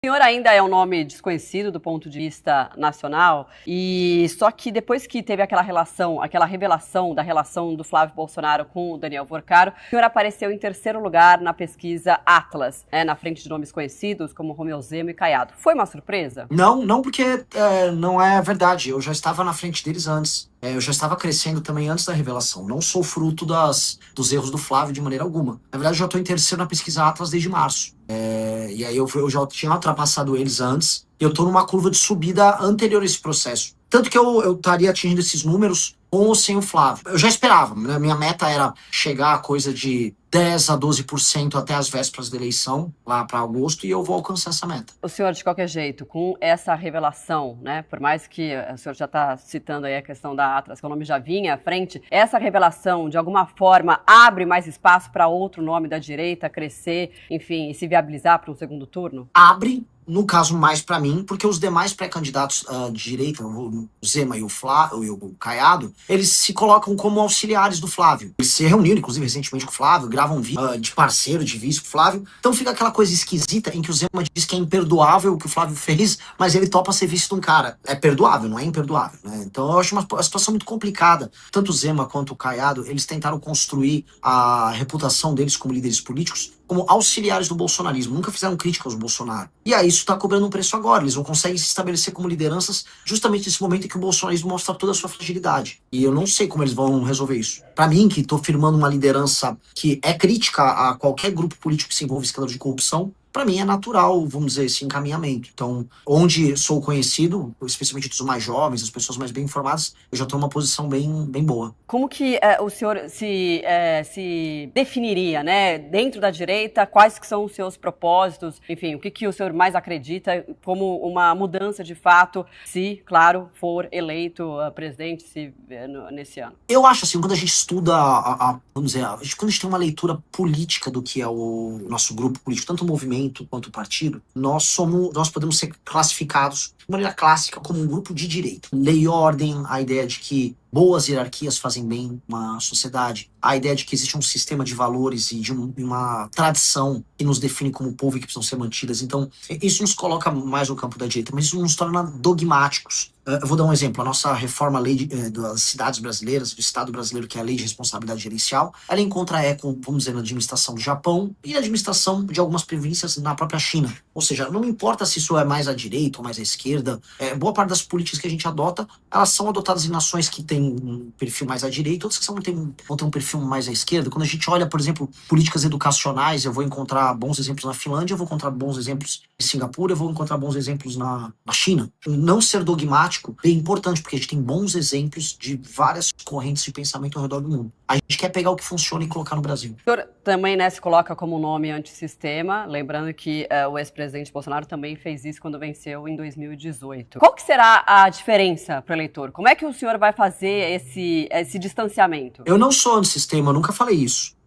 O senhor ainda é um nome desconhecido do ponto de vista nacional, e só que depois que teve aquela revelação da relação do Flávio Bolsonaro com o Daniel Porcaro, o senhor apareceu em terceiro lugar na pesquisa Atlas, na frente de nomes conhecidos como Romeu Zema e Caiado. Foi uma surpresa? Não, porque não é verdade. Eu já estava na frente deles antes. Eu já estava crescendo também antes da revelação. Não sou fruto dos erros do Flávio de maneira alguma. Na verdade, eu já estou em terceiro na pesquisa Atlas desde março. E aí eu já tinha ultrapassado eles antes. Eu estou numa curva de subida anterior a esse processo. Tanto que eu estaria atingindo esses números com ou sem o Flávio. Eu já esperava, né? Minha meta era chegar a coisa de 10 a 12% até as vésperas da eleição, lá para agosto, e eu vou alcançar essa meta. O senhor, de qualquer jeito, com essa revelação, né, por mais que o senhor já está citando aí a questão da Atlas, que o nome já vinha à frente, essa revelação, de alguma forma, abre mais espaço para outro nome da direita crescer, enfim, e se viabilizar para um segundo turno? Abre, no caso, mais para mim, porque os demais pré-candidatos de direita, o Zema e o Caiado, eles se colocam como auxiliares do Flávio. Eles se reuniram, inclusive, recentemente com o Flávio, gravam um vídeo de parceiro, de vice com o Flávio. Então fica aquela coisa esquisita em que o Zema diz que é imperdoável o que o Flávio fez, mas ele topa ser vice de um cara. É perdoável, não é imperdoável, né? Então eu acho uma situação muito complicada. Tanto o Zema quanto o Caiado, eles tentaram construir a reputação deles como líderes políticos como auxiliares do bolsonarismo, nunca fizeram crítica aos Bolsonaro. E aí isso está cobrando um preço agora, eles não conseguem se estabelecer como lideranças justamente nesse momento em que o bolsonarismo mostra toda a sua fragilidade. E eu não sei como eles vão resolver isso. Para mim, que estou firmando uma liderança que é crítica a qualquer grupo político que se envolva em escândalo de corrupção, para mim é natural, vamos dizer, esse encaminhamento. Então, onde sou conhecido, especialmente dos mais jovens, as pessoas mais bem informadas, eu já estou numa posição bem boa. Como que o senhor se definiria, né, dentro da direita, quais que são os seus propósitos, enfim, o que o senhor mais acredita como uma mudança de fato, se, claro, for eleito presidente nesse ano? Eu acho assim, quando a gente estuda, vamos dizer, quando a gente tem uma leitura política do que é o nosso grupo político, tanto o movimento quanto o partido, nós podemos ser classificados de maneira clássica como um grupo de direita. Lei e ordem, a ideia de que boas hierarquias fazem bem uma sociedade, a ideia de que existe um sistema de valores e de uma tradição que nos define como povo e que precisam ser mantidas. Então, isso nos coloca mais no campo da direita, mas isso nos torna dogmáticos. Eu vou dar um exemplo. A nossa reforma das cidades brasileiras, do Estado brasileiro, que é a Lei de Responsabilidade Gerencial, ela encontra eco, vamos dizer, na administração do Japão e na administração de algumas províncias na própria China. Ou seja, não importa se isso é mais à direita ou mais à esquerda, boa parte das políticas que a gente adota, elas são adotadas em nações que têm um perfil mais à direita, outras que vão ter um perfil mais à esquerda. Quando a gente olha, por exemplo, políticas educacionais, eu vou encontrar bons exemplos na Finlândia, eu vou encontrar bons exemplos em Singapura, eu vou encontrar bons exemplos na China. Não ser dogmático é importante, porque a gente tem bons exemplos de várias correntes de pensamento ao redor do mundo. A gente quer pegar o que funciona e colocar no Brasil. O senhor também, né, se coloca como nome antissistema, lembrando que o ex-presidente Bolsonaro também fez isso quando venceu em 2018. Qual que será a diferença para o eleitor? Como é que o senhor vai fazer esse distanciamento? Eu não sou antissistema, eu nunca falei isso.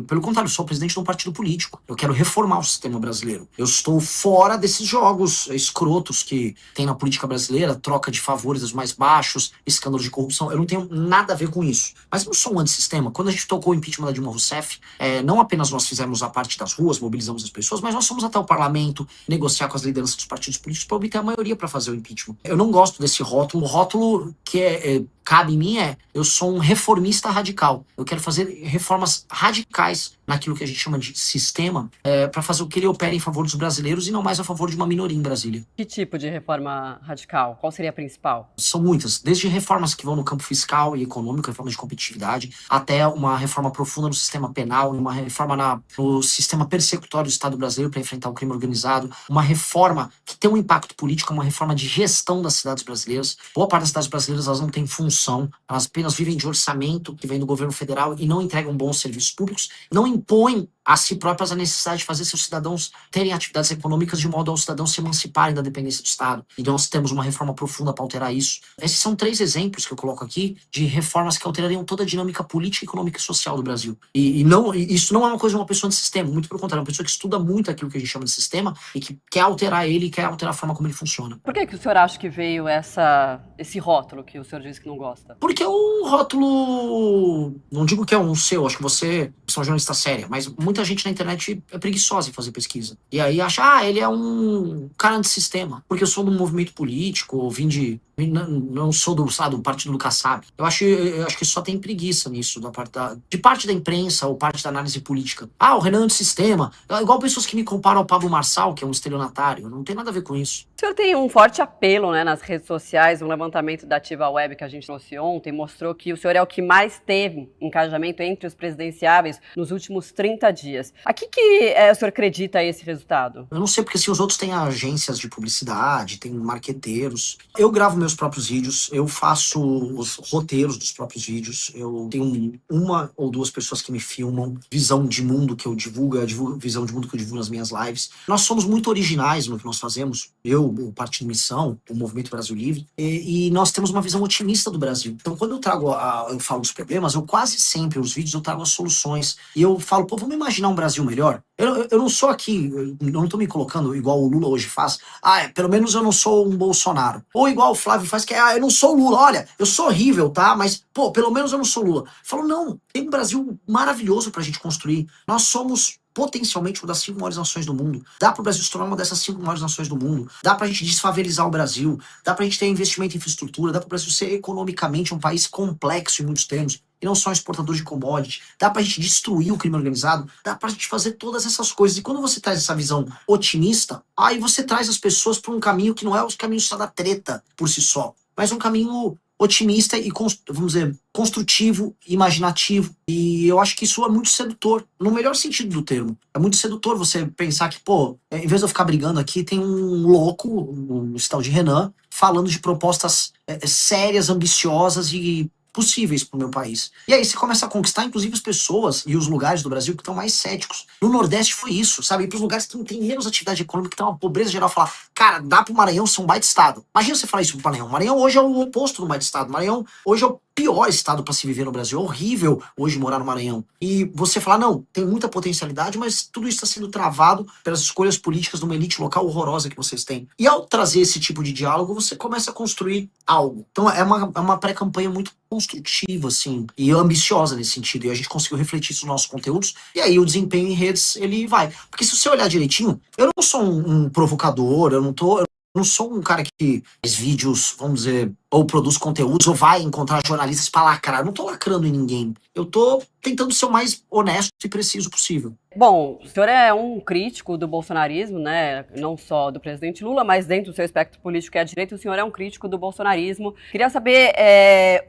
Pelo contrário, sou presidente de um partido político. Eu quero reformar o sistema brasileiro. Eu estou fora desses jogos escrotos que tem na política brasileira, troca de favores dos mais baixos, escândalo de corrupção. Eu não tenho nada a ver com isso. Mas eu não sou um antissistema. Quando a gente tocou o impeachment da Dilma Rousseff, não apenas nós fizemos a parte das ruas, mobilizamos as pessoas, mas nós fomos até o parlamento negociar com as lideranças dos partidos políticos para obter a maioria para fazer o impeachment. Eu não gosto desse rótulo. O rótulo que cabe em mim eu sou um reformista radical. Eu quero fazer reformas radicais naquilo que a gente chama de sistema, para fazer o que ele opera em favor dos brasileiros e não mais a favor de uma minoria em Brasília. Que tipo de reforma radical? Qual seria a principal? São muitas, desde reformas que vão no campo fiscal e econômico, reforma de competitividade, até uma reforma profunda no sistema penal, uma reforma no sistema persecutório do Estado brasileiro para enfrentar o crime organizado, uma reforma que tem um impacto político, uma reforma de gestão das cidades brasileiras. Boa parte das cidades brasileiras elas não têm função, elas apenas vivem de orçamento que vem do governo federal e não entregam bons serviços públicos, não impõem a si próprias a necessidade de fazer seus cidadãos terem atividades econômicas de modo aos cidadãos se emanciparem da dependência do Estado. E nós temos uma reforma profunda para alterar isso. Esses são 3 exemplos que eu coloco aqui de reformas que alterariam toda a dinâmica política, econômica e social do Brasil. E isso não é uma coisa de uma pessoa de sistema, muito pelo contrário, é uma pessoa que estuda muito aquilo que a gente chama de sistema e que quer alterar ele e quer alterar a forma como ele funciona. Por que o senhor acha que veio esse rótulo que o senhor disse que não gosta? Porque é um rótulo, não digo que é um seu, acho que você é uma jornalista séria, mas muita muita gente na internet é preguiçosa em fazer pesquisa. E aí acha, ele é um cara antissistema, porque eu sou de um movimento político, ou não sou do partido do Kassab. Eu acho que só tem preguiça nisso, de parte da imprensa ou parte da análise política. O Renan é antissistema. Igual pessoas que me comparam ao Pablo Marçal, que é um estelionatário. Não tem nada a ver com isso. O senhor tem um forte apelo, né, nas redes sociais. Um levantamento da Ativa Web que a gente trouxe ontem mostrou que o senhor é o que mais teve engajamento entre os presidenciáveis nos últimos 30 dias. A que o senhor acredita esse resultado? Eu não sei, porque se os outros têm agências de publicidade, tem marqueteiros. Eu gravo meus próprios vídeos, eu faço os roteiros dos próprios vídeos, eu tenho uma ou duas pessoas que me filmam, visão de mundo que eu divulgo visão de mundo que eu divulgo nas minhas lives. Nós somos muito originais no que nós fazemos, o Partido Missão, o Movimento Brasil Livre, e nós temos uma visão otimista do Brasil. Então, quando eu falo dos problemas, eu quase sempre, os vídeos, eu trago as soluções. E eu falo, vamos imaginar um Brasil melhor? Eu não sou aqui, eu não tô me colocando igual o Lula hoje faz. Pelo menos eu não sou um Bolsonaro. Ou igual o Flávio faz, que eu não sou o Lula. Olha, eu sou horrível, tá? Mas, pelo menos eu não sou Lula. Eu falo, não, tem um Brasil maravilhoso pra gente construir. Nós somos potencialmente uma das 5 maiores nações do mundo. Dá pro Brasil se tornar uma dessas 5 maiores nações do mundo. Dá pra gente desfavelizar o Brasil. Dá pra gente ter investimento em infraestrutura. Dá pro Brasil ser economicamente um país complexo em muitos termos. E não só um exportador de commodities. Dá pra gente destruir o crime organizado. Dá pra gente fazer todas essas coisas. E quando você traz essa visão otimista, aí você traz as pessoas pra um caminho que não é os caminhos só da treta por si só, mas um caminho otimista e, vamos dizer, construtivo, imaginativo. E eu acho que isso é muito sedutor, no melhor sentido do termo. É muito sedutor você pensar que, em vez de eu ficar brigando aqui, tem um louco, um tal de Renan, falando de propostas sérias, ambiciosas e possíveis para o meu país. E aí você começa a conquistar, inclusive, as pessoas e os lugares do Brasil que estão mais céticos. No Nordeste foi isso, sabe? Ir para os lugares que não tem menos atividade econômica, que tem uma pobreza geral, falar, cara, dá para o Maranhão ser um baita estado. Imagina você falar isso pro Maranhão. O Maranhão hoje é o oposto do baita estado. O Maranhão hoje é o pior estado para se viver no Brasil. É horrível hoje morar no Maranhão. E você falar, não, tem muita potencialidade, mas tudo isso está sendo travado pelas escolhas políticas de uma elite local horrorosa que vocês têm. E ao trazer esse tipo de diálogo, você começa a construir algo. Então é uma pré-campanha muito construtiva, assim, e ambiciosa nesse sentido. E a gente conseguiu refletir isso nos nossos conteúdos. E aí o desempenho em redes, ele vai. Porque se você olhar direitinho, eu não sou um provocador, eu não sou um cara que faz vídeos, vamos dizer, ou produz conteúdos, ou vai encontrar jornalistas pra lacrar. Eu não tô lacrando em ninguém. Eu tô tentando ser o mais honesto e preciso possível. Bom, o senhor é um crítico do bolsonarismo, né? Não só do presidente Lula, mas dentro do seu espectro político que é a direita, o senhor é um crítico do bolsonarismo. Queria saber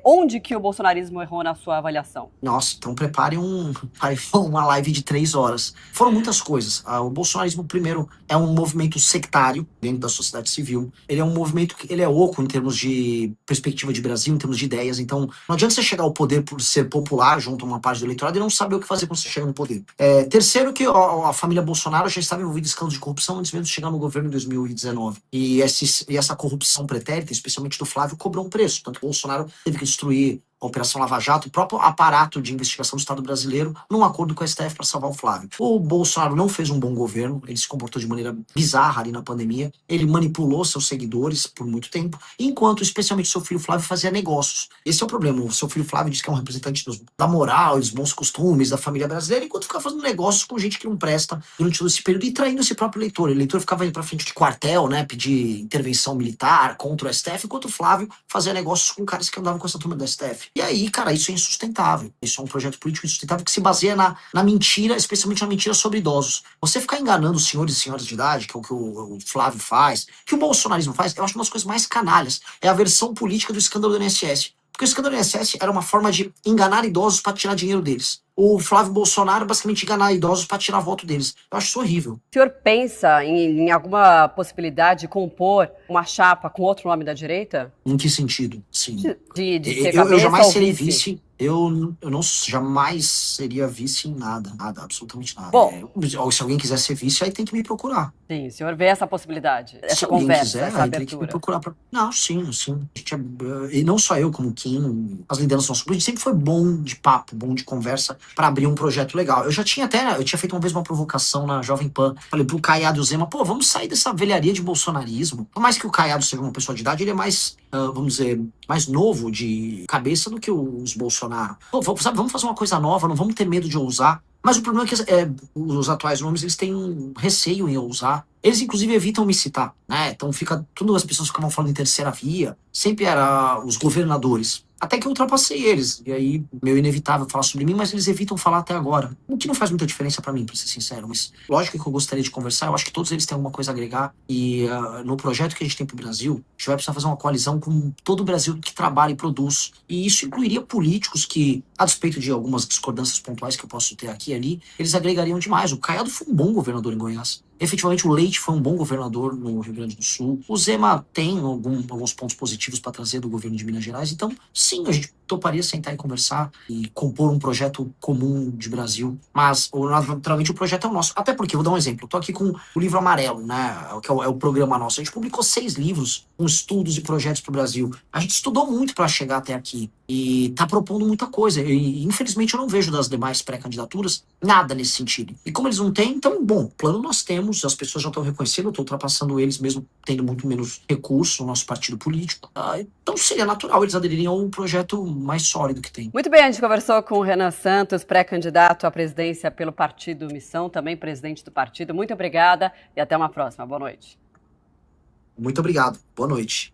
onde que o bolsonarismo errou na sua avaliação. Nossa, então prepare uma live de 3 horas. Foram muitas coisas. O bolsonarismo, primeiro, é um movimento sectário dentro da sociedade civil. Ele é um movimento que ele é oco em termos de perspectiva de Brasil, em termos de ideias. Então, não adianta você chegar ao poder por ser popular junto a uma parte do eleitorado e não saber o que fazer quando você chega no poder. Terceiro, que a família Bolsonaro já estava envolvida em escândalos de corrupção antes mesmo de chegar no governo em 2019. E essa corrupção pretérita, especialmente do Flávio, cobrou um preço. Tanto que o Bolsonaro teve que destruir a Operação Lava Jato, o próprio aparato de investigação do Estado brasileiro, num acordo com a STF para salvar o Flávio. O Bolsonaro não fez um bom governo, ele se comportou de maneira bizarra ali na pandemia, ele manipulou seus seguidores por muito tempo, enquanto especialmente seu filho Flávio fazia negócios. Esse é o problema, o seu filho Flávio diz que é um representante da moral e dos bons costumes da família brasileira, enquanto ficava fazendo negócios com gente que não presta durante todo esse período e traindo esse próprio eleitor. O eleitor ficava indo pra frente de quartel, né, pedir intervenção militar contra o STF, enquanto o Flávio fazia negócios com caras que andavam com essa turma do STF. E aí, cara, isso é insustentável. Isso é um projeto político insustentável que se baseia na mentira, especialmente na mentira sobre idosos. Você ficar enganando os senhores e senhoras de idade, que é o que o Flávio faz, que o bolsonarismo faz, eu acho uma das coisas mais canalhas. É a versão política do escândalo do INSS. Porque o escândalo do INSS era uma forma de enganar idosos para tirar dinheiro deles. O Flávio Bolsonaro basicamente enganar idosos para tirar voto deles. Eu acho isso horrível. O senhor pensa em alguma possibilidade de compor uma chapa com outro nome da direita? Em que sentido? Sim. De ser cabeça eu jamais ou serei vice? vice. Eu não jamais seria vice em nada. Nada, absolutamente nada. Bom. Se alguém quiser ser vice, aí tem que me procurar. Sim, o senhor vê essa possibilidade, essa Se alguém conversa, quiser, essa aí tem que me abertura. procurar. Não, sim. E não só eu, como o Kim, as lideranças do nosso grupo, a gente sempre foi bom de papo, bom de conversa para abrir um projeto legal. Eu tinha feito uma vez uma provocação na Jovem Pan. Falei pro Caiado e o Zema, vamos sair dessa velharia de bolsonarismo. Por mais que o Caiado seja uma pessoa de idade, ele é mais, vamos dizer, mais novo de cabeça do que os Bolsonaro. Vamos fazer uma coisa nova, não vamos ter medo de ousar. Mas o problema é que os atuais nomes eles têm um receio em ousar. Eles, inclusive, evitam me citar, né? Então fica. Tudo as pessoas ficavam falando em terceira via, sempre era os governadores. Até que eu ultrapassei eles. E aí, meio inevitável falar sobre mim, mas eles evitam falar até agora. O que não faz muita diferença pra mim, pra ser sincero. Mas lógico que eu gostaria de conversar. Eu acho que todos eles têm alguma coisa a agregar. E no projeto que a gente tem pro Brasil, a gente vai precisar fazer uma coalizão com todo o Brasil que trabalha e produz. E isso incluiria políticos que, a despeito de algumas discordâncias pontuais que eu posso ter aqui e ali, eles agregariam demais. O Caiado foi um bom governador em Goiás. Efetivamente, o Leite foi um bom governador no Rio Grande do Sul. O Zema tem alguns pontos positivos para trazer do governo de Minas Gerais. Então, sim, a gente toparia sentar e conversar e compor um projeto comum de Brasil. Mas, naturalmente, o projeto é o nosso. Até porque, vou dar um exemplo. Eu tô aqui com o livro Amarelo, né? Que é o programa nosso. A gente publicou 6 livros com estudos e projetos para o Brasil. A gente estudou muito para chegar até aqui. E tá propondo muita coisa. E, infelizmente, eu não vejo das demais pré-candidaturas nada nesse sentido. E como eles não têm, então, bom, plano nós temos, as pessoas já estão reconhecendo, eu estou ultrapassando eles mesmo tendo muito menos recurso no nosso partido político. Então seria natural eles aderirem a um projeto mais sólido que tem. Muito bem, a gente conversou com o Renan Santos, pré-candidato à presidência pelo Partido Missão, também presidente do partido. Muito obrigada e até uma próxima. Boa noite. Muito obrigado. Boa noite.